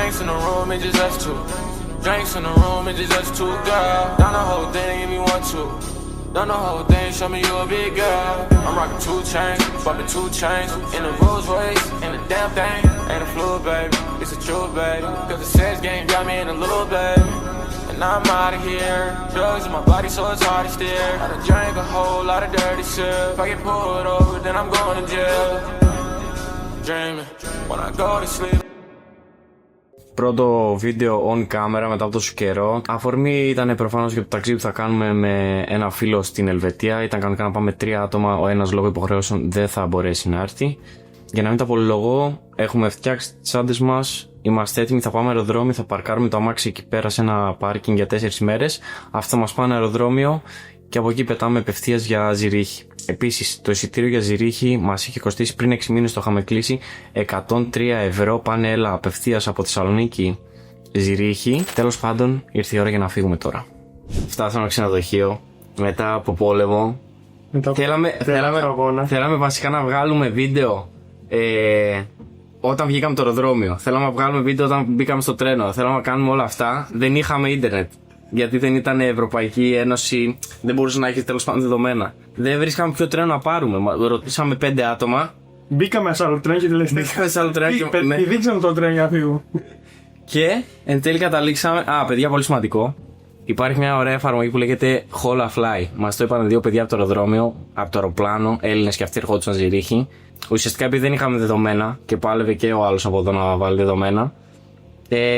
Drinks in the room, it's just us two. Drinks in the room, it's just us two, girl. Done the whole thing if you want to. Done the whole thing, show me you a big girl. I'm rocking 2 chains, bumping 2 chains. In the Rolls Royce, and the damn thing ain't a fluid, baby. It's a truth, baby. Cause the sex game got me in a little, baby. And I'm out of here. Drugs in my body, so it's hard to steer. I done drank a whole lot of dirty shit. If I get pulled over, then I'm going to jail. Dreaming when I go to sleep. Πρώτο βίντεο on camera μετά από τόσο καιρό. Αφορμή ήταν προφανώς για το ταξίδι που θα κάνουμε με ένα φίλο στην Ελβετία. Ήταν κανονικά να πάμε 3 άτομα. Ο ένας λόγω υποχρεώσεων δεν θα μπορέσει να έρθει. Για να μην τα πολυλογώ, έχουμε φτιάξει τις τσάντες μας. Είμαστε έτοιμοι, θα πάμε αεροδρόμιο. Θα παρκάρουμε το αμάξι εκεί πέρα σε ένα πάρκινγκ για 4 ημέρες. Αυτό θα μας πάνε αεροδρόμιο και από εκεί πετάμε απευθείας για Ζηρίχη. Επίσης, το εισιτήριο για Ζηρίχη μας είχε κοστίσει πριν 6 μήνες, το είχαμε κλείσει 103 ευρώ. Πάνε έλα απευθείας από Θεσσαλονίκη Ζηρίχη. Τέλος πάντων, ήρθε η ώρα για να φύγουμε τώρα. Φτάσαμε στο ξενοδοχείο μετά από πόλεμο. Θέλαμε βασικά να βγάλουμε βίντεο όταν βγήκαμε το αεροδρόμιο. Θέλαμε να βγάλουμε βίντεο όταν μπήκαμε στο τρένο. Θέλαμε να κάνουμε όλα αυτά. Δεν είχαμε ίντερνετ. Γιατί δεν ήταν Ευρωπαϊκή Ένωση, δεν μπορούσε να έχει τέλος πάντων δεδομένα. Δεν βρίσκαμε ποιο τρένο να πάρουμε. Ρωτήσαμε 5 άτομα. Μπήκαμε σε άλλο τρένο και τελευταία. Μπήκαμε σε άλλο τρένο και. Δείξαμε το τρένο για να φύγουμε. Και εν τέλει καταλήξαμε. Παιδιά, πολύ σημαντικό. Υπάρχει μια ωραία εφαρμογή που λέγεται Holafly. Μας το είπαν 2 παιδιά από το αεροδρόμιο, από το αεροπλάνο, Έλληνες και αυτοί ερχόντουσαν Ζηρίχη. Ουσιαστικά επειδή δεν είχαμε δεδομένα και πάλευε και ο άλλος από εδώ να βάλει δεδομένα.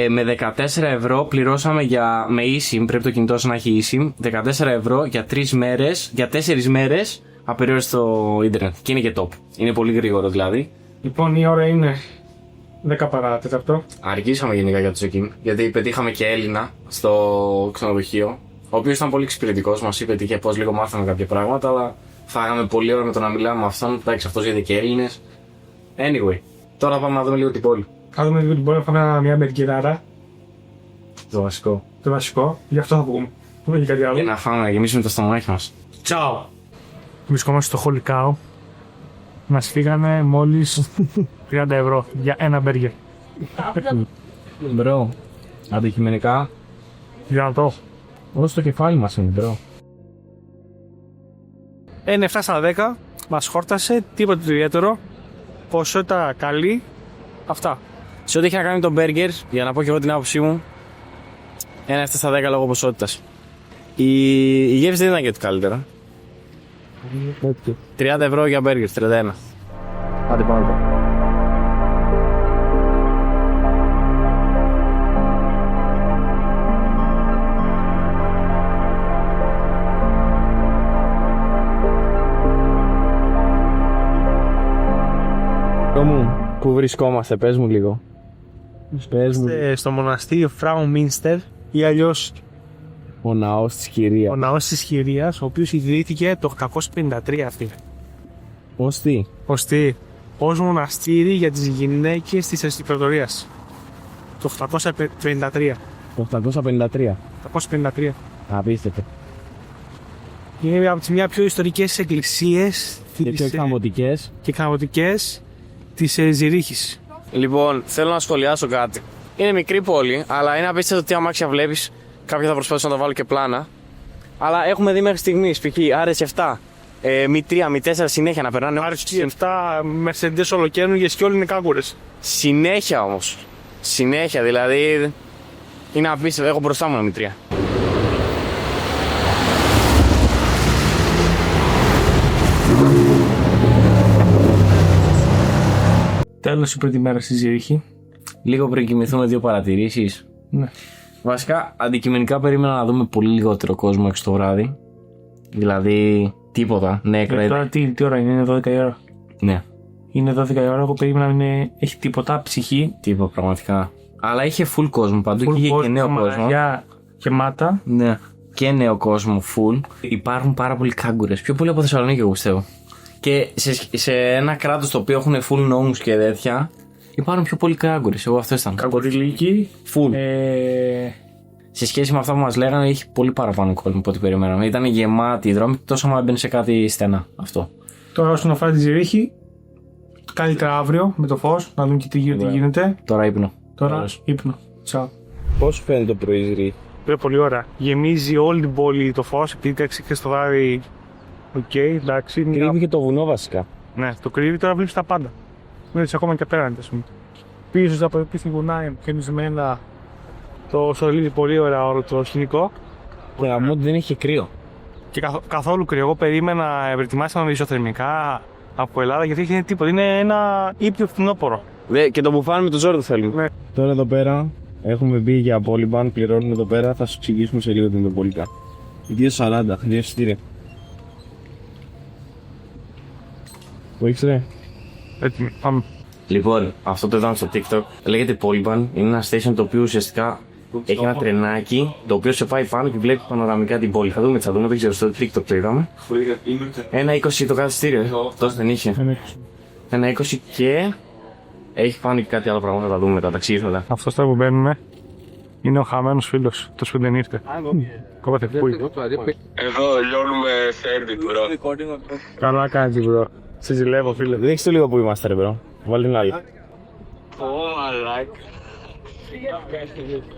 Με 14 ευρώ πληρώσαμε με eSIM, πρέπει το κινητό να έχει eSIM, 14 ευρώ για 3 μέρες, για 4 μέρες απεριόριστο ίντερνετ. Και είναι και top. Είναι πολύ γρήγορο δηλαδή. Λοιπόν, η ώρα είναι 10 παρά 4. Αργήσαμε γενικά για το check-in, γιατί πετύχαμε και Έλληνα στο ξενοδοχείο, ο οποίος ήταν πολύ εξυπηρετικός, μας είπε και πώς λίγο μάθαμε κάποια πράγματα, αλλά φάγαμε πολύ ώρα με το να μιλάμε με αυτόν. Εντάξει, αυτός γιατί και Έλληνες. Anyway, τώρα πάμε να δούμε λίγο την πόλη. Θα δούμε λίγο την πόλη, θα φάμε μια μπεργκεράρα. Το βασικό. Το βασικό, γι' αυτό θα βγούμε. Δεν έχει κάτι άλλο. Για να φάμε, να γεμίσουμε το στομάχι μας. Τσάου! Βρισκόμαστε στο Holy Cow. Μας φύγανε μόλις 30 ευρώ για ένα μπέργκερ. Μπρο, αντικειμενικά, Δυνατό. όσο το κεφάλι μας είναι, μπρο. Είναι 7 στα 10, μας χόρτασε, τίποτα το ιδιαίτερο. Ποσότητα καλή. Αυτά. Σε ό,τι έχει να κάνει με τον μπέργκερ, για να πω και εγώ την άποψή μου, ένα 7 στα 10 λόγω ποσότητας. Η γεύση δεν ήταν και το καλύτερο. 30 ευρώ για μπέργκερ, 31. Άντε πάμε εδώ. Πού βρισκόμαστε, πες μου λίγο. Είμαστε στο μοναστήριο Frau Münster ή αλλιώς Ο ναός της Κυρίας. ο ναός της Κυρίας, ο οποίος ιδρύθηκε το 853 αυτή. Ως τι? Ως μοναστήρι για τις γυναίκες της Αριστοκρατορίας. Το 853. Το 853. 853. Απίστευτο. Είναι από τις μια πιο ιστορικές εκκλησίες Και πιο εκθαμβωτικές. και εκθαμβωτικές της Ζηρίχης. Λοιπόν, θέλω να σχολιάσω κάτι. Είναι μικρή πόλη, αλλά είναι απίστευτο τι αμάξια βλέπεις. Κάποια θα προσπαθήσω να τα βάλω και πλάνα. Αλλά έχουμε δει μέχρι στιγμής, π.χ. RS7, Mi 3, Mi 4 συνέχεια να περνάνε. RS7, Mercedes ολοκαίνουργες και όλοι είναι κάγκουρες. Συνέχεια όμως. Συνέχεια, δηλαδή. Είναι απίστευτο. Έχω μπροστά μου ένα Mi 3. Τέλος η πρώτη μέρα στη Ζηρίχη. Λίγο πριν κοιμηθούμε, 2 παρατηρήσεις. Ναι. Βασικά, αντικειμενικά περίμενα να δούμε πολύ λιγότερο κόσμο έξω το βράδυ. Δηλαδή, τίποτα. Ναι, Τώρα τι ώρα είναι 12 η ώρα. Ναι, Είναι 12 η ώρα, εγώ περίμενα να έχει τίποτα, ψυχή. τίποτα πραγματικά. Αλλά είχε full κόσμο παντού και είχε και νέο κόσμο. Γεμάτα. Ναι, και νέο κόσμο full. Υπάρχουν πάρα πολλοί κάγκουρες. Πιο πολύ από Θεσσαλονίκη, εγώ πιστεύω. Και σε ένα κράτος το οποίο έχουν full νόμους και τέτοια, υπάρχουν πιο πολλοί κάγκουρες. Εγώ αυτό ήταν. Κακοριλίκη. Full. Σε σχέση με αυτά που μας λέγανε, είχε πολύ παραπάνω κόσμο από ό,τι περιμέναμε. Ήταν γεμάτοι οι δρόμοι, τόσο άμα έμπαινε σε κάτι στενά. Αυτό. Τώρα όσον αφορά τη Ζηρίχη, καλύτερα αύριο με το φως, να δούμε και τι γίνεται. Τώρα ύπνο. Τώρα Καλώς. ύπνο. Τσαου. Πώς φαίνεται το πρωί, Πρέπει πολύ ώρα. Γεμίζει όλη την πόλη το φως, επειδή και στο βράδυ. Οκ, εντάξει. κρύβει και το βουνό βασικά. Ναι, το κρύβει, τώρα βλέπεις τα πάντα. Βλέπεις ακόμα και απέναντι, ας πούμε. Πίσω από πίσω στην βουνά, χιονισμένα το σωλήνι, πολύ ωραίο το σκηνικό. Και να μου ότι δεν είχε κρύο. Και καθόλου κρύο. Εγώ περίμενα, προετοιμάσαμε ισοθερμικά από Ελλάδα, γιατί έχει τίποτα. Είναι ένα ήπιο φθινόπωρο. Και το μπουφάν με το ζόρι το θέλουμε. Ναι. Τώρα εδώ πέρα έχουμε μπει για Polyban, πληρώνουμε εδώ πέρα, θα σου εξηγήσουμε σε λίγο τι είναι το Polyban. 2,40, 2 εισιτήρια. Που έχεις ρε. Έτοιμοι, πάμε. Λοιπόν, αυτό το είδαμε στο TikTok. Λέγεται Polyban. Είναι ένα station το οποίο ουσιαστικά έχει ένα τρενάκι το οποίο σε πάει πάνω και βλέπει πανοραμικά την πόλη. Θα δούμε, δεν ξέρω, στο TikTok το είδαμε. 1,20 το κάθε εισιτήριο. Τόσο δεν είχε. 1,20 και έχει πάνω και κάτι άλλο πράγμα. Θα τα δούμε μετά, τα ξύφωτα. Αυτό τώρα που μπαίνουμε είναι ο χαμένος φίλος. Το σπίτι δεν ήρθε. Κόβατε πούι. Εδώ λιώνουμε σέρβι, bro. Καλά κάνεις, bro. Σε ζηλεύω, φίλε. Δείξτε το λίγο που είμαστε, ρε bro. Βάλει την άλλη.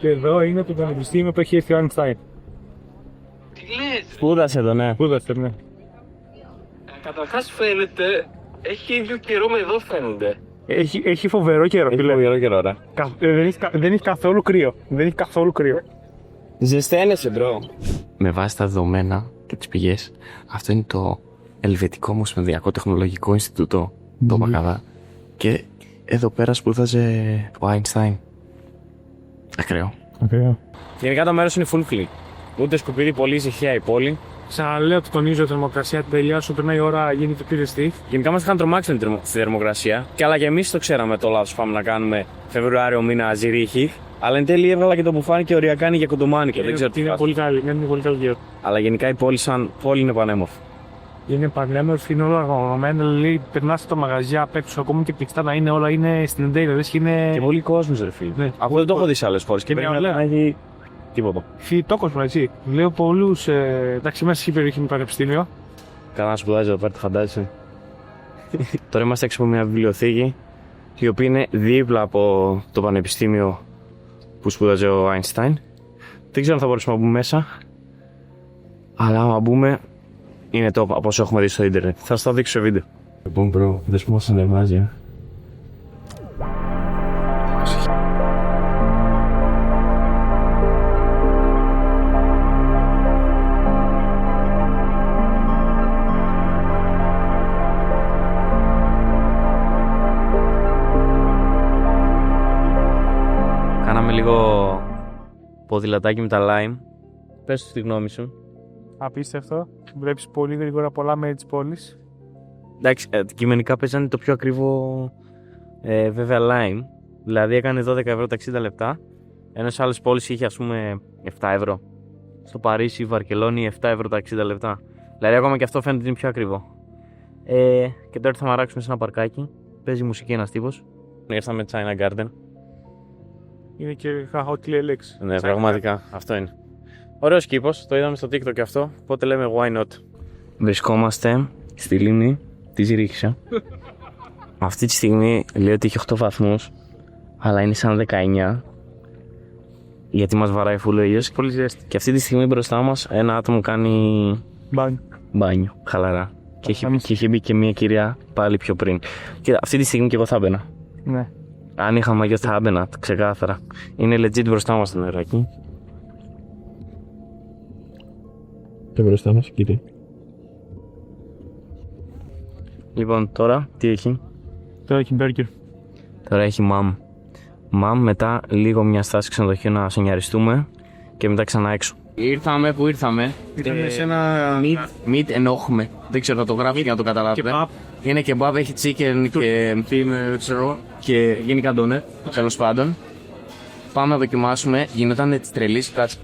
Και εδώ είναι το πανεπιστήμιο που έχει έρθει ο Einstein. Σπούδασε εδώ, ναι. Σπούδασε, ναι. Καταρχάς φαίνεται, έχει λίγο καιρό με εδώ φαίνονται. Έχει φοβερό καιρό, Έχει φίλε. φοβερό καιρό, ρε. Δεν έχει καθόλου κρύο. Δεν έχει καθόλου κρύο. Ζεσταίνεσαι, bro. Με βάση τα δεδομένα και τις πηγές, αυτό είναι το Ελβετικό Ομοσπονδιακό Τεχνολογικό Ινστιτούτο, το Πακαδά. Και εδώ πέρα σπούδαζε ο Einstein. Ακραίο. Γενικά το μέρος είναι full click. Ούτε σκουπίδι, πολύ ησυχία η πόλη. Ξαναλέω ότι τονίζω η θερμοκρασία τέλεια. Όσο περνάει η ώρα γίνεται πιο ζεστή. Γενικά μας είχαν τρομάξει στη θερμοκρασία. Και αλλά και εμείς το ξέραμε το λάθος πάμε να κάνουμε Φεβρουάριο μήνα ζυρίχη. Αλλά εν τέλει έβγαλα και το μπουφάνι και οριακά είναι για κοντομάνικο. Δεν ξέρω τι Είναι φάση. πολύ καλή. Είναι πολύ καλή γύρω. Αλλά γενικά η πόλη σαν πόλη είναι πανέμορφη. Είναι πανέμορφη, είναι όλα οργανωμένα. Δηλαδή περνά στο μαγαζιά απ' έξω, ακόμη και κλειστά να είναι όλα είναι στην εντέλεια. Και Είναι. πολύ κόσμος, ρε φίλε. Ναι. Αυτό δεν το έχω δει σε άλλες χώρες. Και Ναι, πρέπει ωραία. να έχει τίποτα. Φοιτητό κόσμο, έτσι. Λέω πολλού. Εντάξει, μέσα στην περιοχή με πανεπιστήμιο. Κανένα σπουδάζει εδώ πέρα, το φαντάζεσαι. Τώρα είμαστε έξω από μια βιβλιοθήκη η οποία είναι δίπλα από το πανεπιστήμιο που σπούδαζε ο Einstein. Δεν ξέρω αν θα μπορέσουμε να μπούμε μέσα. Αλλά άμα μπούμε είναι top από όσο έχουμε δει στο ίντερνετ. Θα σας το δείξω σε βίντεο. Λοιπόν, bro, δες που μας ανεβάζει, Κάναμε λίγο ποδηλατάκι με τα lime. Πες του τη γνώμη σου. Απίστευτο. Βλέπει πολύ γρήγορα πολλά μέρη τη πόλη. Εντάξει, αντικειμενικά παίζανε το πιο ακριβό βέβαια lime. Δηλαδή έκανε 12 ευρώ τα 60 λεπτά. Ενώ σε άλλες πόλεις είχε ας πούμε 7 ευρώ. Στο Παρίσι, Βαρκελόνη 7 ευρώ τα 60 λεπτά. Δηλαδή ακόμα και αυτό φαίνεται ότι είναι πιο ακριβό. Και τώρα θα μαράξουμε σε ένα παρκάκι. Παίζει μουσική ένας τύπος. Ήρθαμε China Garden. Είναι και ό,τι λέει λέξη. Ναι, πραγματικά αυτό είναι. Ωραίος κήπος, το είδαμε στο TikTok και αυτό. Οπότε λέμε why not. Βρισκόμαστε στη λίμνη της Ρίχσα. Αυτή τη στιγμή λέει ότι έχει 8 βαθμούς, αλλά είναι σαν 19. Γιατί μας βαράει φουλ ο ήλιος. Πολύ ζέστη. Και αυτή τη στιγμή μπροστά μας ένα άτομο κάνει μπάνιο, χαλαρά. Και έχει μπει και μια κυρία πάλι πιο πριν. Και αυτή τη στιγμή και εγώ θα έμπαινα. Ναι. Αν είχα μαγιό θα έμπαινα, ξεκάθαρα. Είναι legit μπροστά μας το νεράκι. Και μπροστά μας, κύριε. Λοιπόν, τώρα τι έχει? Τώρα έχει μπέργκερ. Τώρα έχει μαμ. Μαμ, μετά λίγο μια στάση ξενοδοχείο να σενιαριστούμε και μετά ξανά έξω. Ήρθαμε που ήρθαμε. Ήρθαμε σε ένα. Meat ενόχουμε. Δεν ξέρω, θα το γράφει για να το καταλάβετε. Κεμπάπ. Είναι κεμπάπ, έχει chicken και γενικά ντόνερ, τέλος πάντων. Πάμε να δοκιμάσουμε. Γινόταν της τρελής. Κάτσε.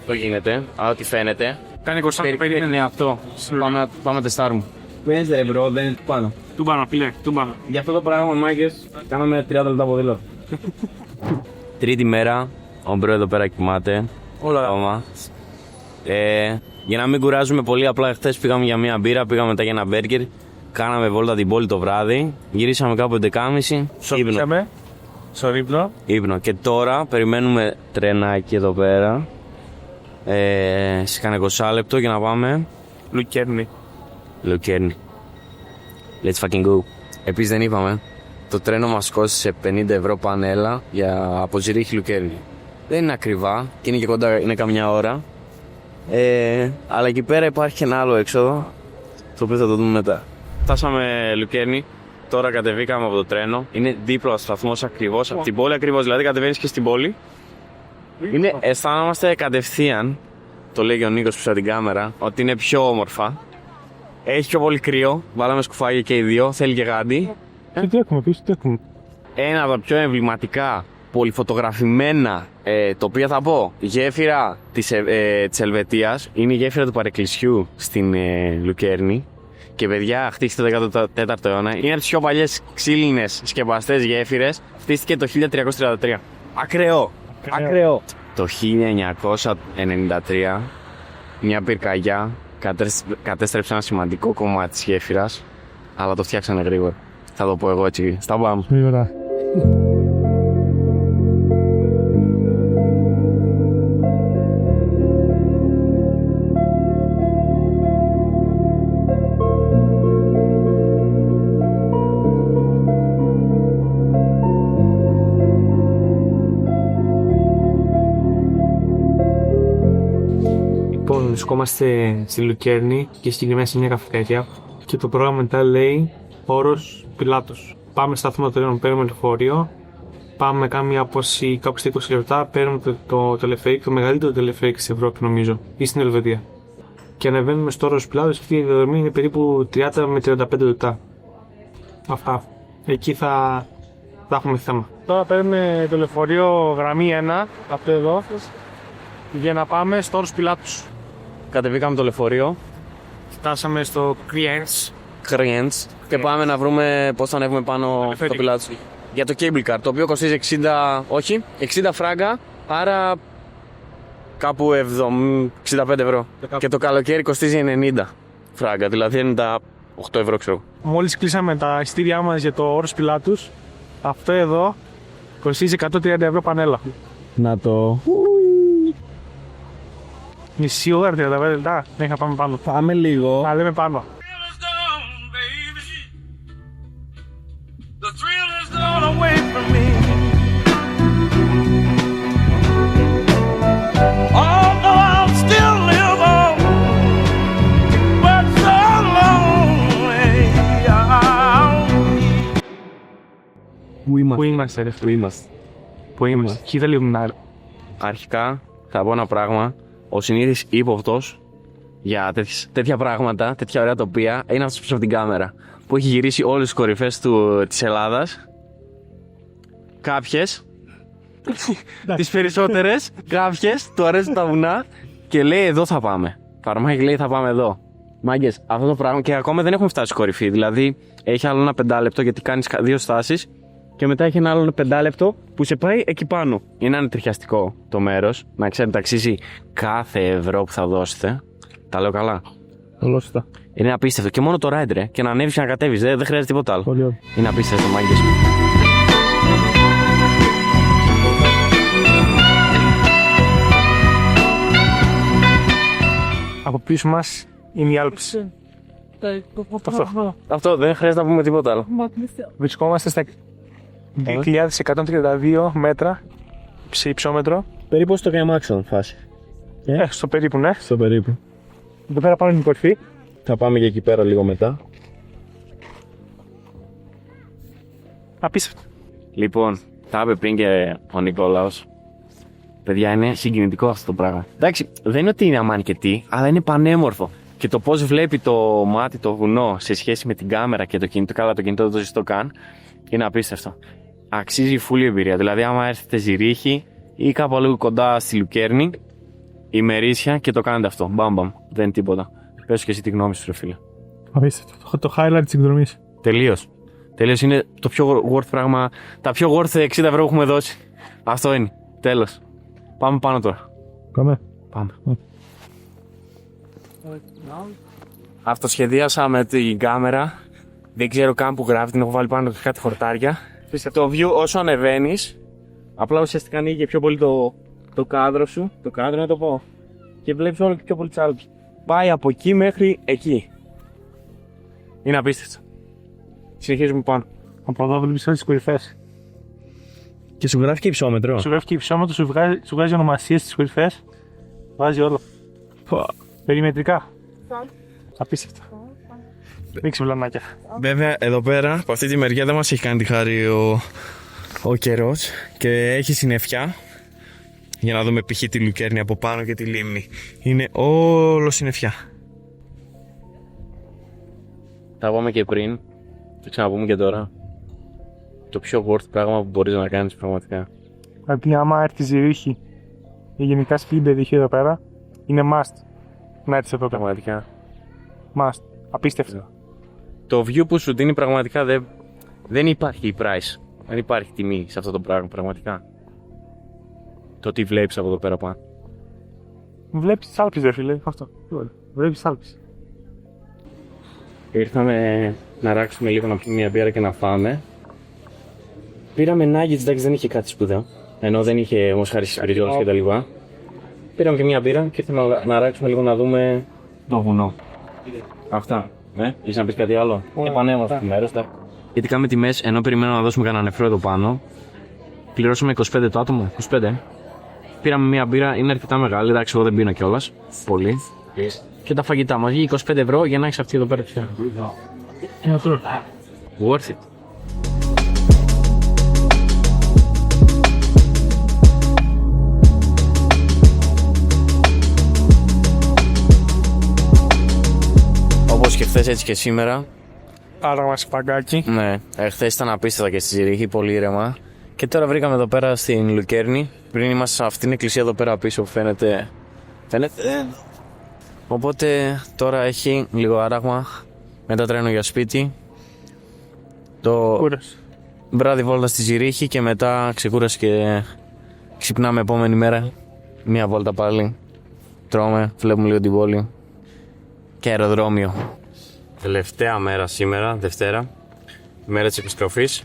Το γίνεται, ό,τι φαίνεται. Κάνει 20 Περίμενε αυτό. Πάμε να τεστάρουμε. Πες ρε bro, δεν είναι του πάνω. Του πάνω, φίλε, του πάνω. Για αυτό το πράγμα, μάγκες, κάναμε 30 λεπτά ποδήλατο. Τρίτη μέρα, ο μπρο εδώ πέρα κοιμάται. Όλα ακόμα. Για να μην κουράζουμε πολύ, απλά χθες πήγαμε για μια μπύρα, πήγαμε μετά για ένα μπέργκερ. Κάναμε βόλτα την πόλη το βράδυ. Γυρίσαμε κάπου 11.30. Ύπνο. στον ύπνο. Ύπνο. Και τώρα περιμένουμε τρενάκι εδώ πέρα. Σε κάνα 20 λεπτό για να πάμε. Λουκέρνη. Λουκέρνη. Let's fucking go. Επίσης δεν είπαμε, το τρένο μας κόστησε 50 ευρώ πανέλα από Ζηρίχη Λουκέρνη. Δεν είναι ακριβά και είναι και κοντά, είναι καμιά ώρα. Αλλά εκεί πέρα υπάρχει και ένα άλλο έξοδο, το οποίο θα το δούμε μετά. Φτάσαμε Λουκέρνη, τώρα κατεβήκαμε από το τρένο. Είναι δίπλα ο σταθμός ακριβώς, από την πόλη ακριβώς, δηλαδή κατεβαίνεις και στην πόλη. Αισθάνομαστε κατευθείαν, το λέει και ο Νίκος πίσω από την κάμερα, ότι είναι πιο όμορφα. Έχει πιο πολύ κρύο, βάλαμε σκουφάγια και οι δύο, θέλει και γάντι. Τι έχουμε πει, τι έχουμε. Ένα από τα πιο εμβληματικά, πολυφωτογραφημένα τοπία θα πω, γέφυρα της Ελβετίας, είναι η γέφυρα του Παρεκκλησιού στην Λουκέρνη. Και παιδιά, χτίστηκε το 14ο αιώνα. Είναι από τις πιο παλιές ξύλινες σκεπαστές γέφυρες. Χτίστηκε το 1333. Ακραίο! Το 1993, μια πυρκαγιά κατέστρεψε ένα σημαντικό κομμάτι της γέφυρας, αλλά το φτιάξανε γρήγορα. Θα το πω εγώ έτσι. Στα πάμε. Γρήγορα. Λοιπόν, βρισκόμαστε στη Λουκέρνη και συγκεκριμένα σε μια καφετέρια και το πρόγραμμα μετά λέει Όρος Πιλάτος. Πάμε σταθμό τρένων, παίρνουμε λεωφορείο, πάμε κάνουμε μια απόσταση κάπου στα 20 λεπτά, παίρνουμε το τελεφερίκ, το μεγαλύτερο τελεφερίκ στην Ευρώπη νομίζω, ή στην Ελβετία. Και ανεβαίνουμε στο Όρος Πιλάτος, αυτή η διαδρομή είναι περίπου 30 με 35 λεπτά. Αυτά. Εκεί θα έχουμε θέμα. Τώρα παίρνουμε το λεωφορείο γραμμή 1, αυτό εδώ, για να πάμε στο Όρος Πιλάτους. Κατεβήκαμε το λεωφορείο. Φτάσαμε στο Kriens. Και πάμε να βρούμε πώς θα ανέβουμε πάνω στο Πιλάτους. Για το cable car, το οποίο κοστίζει 60 φράγκα, άρα κάπου 65 ευρώ. Και το καλοκαίρι κοστίζει 90 φράγκα, δηλαδή 98 ευρώ ξέρω. Μόλις κλείσαμε τα εισιτήριά μας για το Όρος Πιλάτους, αυτό εδώ κοστίζει 130 ευρώ πανέλα. Να το... Μισή ώρα, 35 λεπτά, μέχρι να πάμε πάνω. Πάμε λίγο. Να λέμε πάνω. The thrill is gone away from me. Although I'll still live on, but so lonely. Πού είμαστε ρε φίλε? Πού είμαστε? Κοίτα λίγο την άλλη. Αρχικά θα πω ένα πράγμα. Ο συνήθις ύποπτος για τέτοια πράγματα, τέτοια ωραία τοπία, είναι αυτός πίσω από την κάμερα, που έχει γυρίσει όλες τις κορυφές της Ελλάδας. Κάποιες, τις περισσότερες, κάποιες του αρέσουν τα βουνά και λέει εδώ θα πάμε. Φαρμάκι λέει θα πάμε εδώ. Μάγκες, αυτό το πράγμα, και ακόμα δεν έχουμε φτάσει στη κορυφή. Δηλαδή έχει άλλο ένα 5 λεπτό γιατί κάνεις 2 στάσεις και μετά έχει ένα άλλο 5 λεπτό που σε πάει εκεί πάνω. Είναι ανατριχιαστικό το μέρος. Να ξέρετε, αξίζει κάθε ευρώ που θα δώσετε. Τα λέω καλά. Ολόστα. Είναι απίστευτο. Και μόνο το ride, ρε. Και να ανέβεις και να κατέβεις. Δεν χρειάζεται τίποτα άλλο. Πολύ ωραία. Είναι απίστευτο, μάγκες. Από πίσω μας είναι η Άλψη. Αυτό δεν χρειάζεται να πούμε τίποτα άλλο. Βρισκόμαστε στα 2.132 μέτρα σε υψόμετρο. Περίπου στο Καϊμάξον φάση. Στο περίπου, ναι. Στο περίπου. Εδώ πέρα πάνω είναι η κορυφή. Θα πάμε και εκεί πέρα λίγο μετά. Απίστευτο. Λοιπόν, τα είπε πριν και ο Νικόλαος. Παιδιά, είναι συγκινητικό αυτό το πράγμα. Εντάξει, δεν είναι ότι είναι αμάν και τι, αλλά είναι πανέμορφο. Και το πώς βλέπει το μάτι το βουνό σε σχέση με την κάμερα και το κινητό, καλά το κινητό δεν το ζητώ καν, είναι απίστευτο. Αξίζει φούλη εμπειρία. Δηλαδή, άμα έρθετε Ζηρίχη ή κάπου λίγο κοντά στη Λουκέρνη, ημερήσια και το κάνετε αυτό. Μπαμπαμ, δεν είναι τίποτα. Πες και εσύ τη γνώμη σου, ρε φίλε. Απίστευτο. Το highlight της εκδρομής. Τελείως. Τελείως, είναι το πιο worth πράγμα. Τα πιο worth 60 ευρώ που έχουμε δώσει. Αυτό είναι. Τέλος. Πάμε πάνω τώρα. Πάμε. Αυτοσχεδίασα με την κάμερα. Δεν ξέρω καν που γράφει, την έχω βάλει πάνω κάτι χορτάρια. Το view όσο ανεβαίνεις, απλά ουσιαστικά ανοίγει πιο πολύ το κάδρο σου, το κάδρο να το πω, και βλέπεις όλο και πιο πολύ τις Άλπεις. Πάει από εκεί μέχρι εκεί. Είναι απίστευτο. Συνεχίζουμε πάνω. Από εδώ βλέπεις όλες τις κορυφές. Και σου γράφει και υψόμετρο. Σου γράφει και υψόμετρο, σου βγάζει ονομασίες στις κορυφές. Βάζει όλο. Περιμετρικά. Απίστευτο. Ρίξε βλανάκια. Βέβαια, εδώ πέρα, από αυτή τη μεριά δεν μας έχει κάνει τη χάρη ο καιρός και έχει συννεφιά. Για να δούμε π.χ. τη Λουκέρνη από πάνω και τη λίμνη. Είναι όλο συννεφιά. Θα πούμε και πριν, το ξαναπούμε και τώρα. Το πιο worth πράγμα που μπορείς να κάνεις πραγματικά. Δηλαδή, άμα έρθει Ζηρίχη ή γενικά στην περιοχή εδώ πέρα, είναι must να έρθει εδώ πέρα. Πραγματικά. Must. Απίστευτο. Το view που σου δίνει πραγματικά δεν υπάρχει price. Δεν υπάρχει τιμή σε αυτό το πράγμα πραγματικά. Το τι βλέπεις από εδώ πέρα πάνω. Βλέπεις τις Άλπεις, ρε φίλε. Αυτό. Βλέπεις τις Άλπεις. Ήρθαμε να ράξουμε λίγο, να πιούμε μια μπύρα και να φάμε. Πήραμε nuggets, εντάξει, δεν είχε κάτι σπουδαίο. Ενώ δεν είχε όμως χαρίσεις περιόδους και τα λοιπά. Πήραμε και μια μπύρα και ήρθαμε να ράξουμε λίγο να δούμε το βουνό. Αυτά. Έχεις να πεις κάτι άλλο? Επανέμορφο το μέρος. Γιατί κάνουμε τιμές, ενώ περιμένουμε να δώσουμε κανένα νεφρό εδώ πάνω. Πληρώσαμε 25 το άτομο. 25. Πήραμε μια μπύρα, είναι αρκετά μεγάλη. Εντάξει, εγώ δεν πίνω κιόλας. Πολύ. Και τα φαγητά μας. 25 ευρώ για να έχεις αυτή εδώ πέρα. Worth it. Όπως και χθες έτσι και σήμερα. Άραγμα σπαγκάκι. Ναι, χθες ήταν απίστευτα και στη Ζηρίχη, πολύ ήρεμα. Και τώρα βρήκαμε εδώ πέρα στην Λουκέρνη. Πριν είμαστε σε αυτήν την εκκλησία εδώ πέρα πίσω που φαίνεται. Οπότε τώρα έχει λίγο άραγμα. Μετά τρένο για σπίτι. Το Κούρας. βράδυ βόλτα στη Ζηρίχη και μετά ξεκούραση και ξυπνάμε επόμενη μέρα. Μία βόλτα πάλι. Τρώμε, βλέπουμε λίγο την πόλη. Και αεροδρόμιο. Τελευταία μέρα σήμερα, Δευτέρα, μέρα της επιστροφής.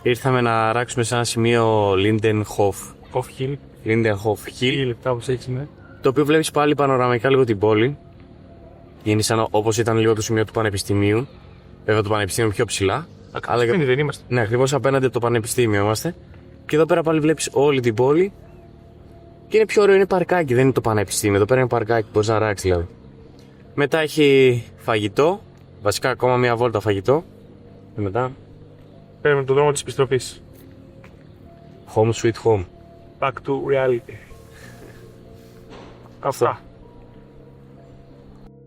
Ήρθαμε να ράξουμε σε ένα σημείο Lindenhof Hill. Hill, Κάπως έτσι, ναι. το οποίο βλέπεις πάλι πανοραμικά λίγο την πόλη. Είναι σαν όπως ήταν λίγο το σημείο του Πανεπιστημίου. Βέβαια το Πανεπιστήμιο είναι πιο ψηλά. Αλλά Δεν είμαστε. ναι, ακριβώς απέναντι από το Πανεπιστήμιο είμαστε. Και εδώ πέρα πάλι βλέπεις όλη την πόλη. Και είναι πιο ωραίο, είναι παρκάκι, δεν είναι το Πανεπιστήμιο. Εδώ πέρα είναι παρκάκι, μπορείς να ράξεις δηλαδή. Μετά έχει φαγητό. Βασικά ακόμα μια βόλτα φαγητό. Και μετά Παίρνουμε τον δρόμο της επιστροφής. home sweet home. Back to reality. Αυτά.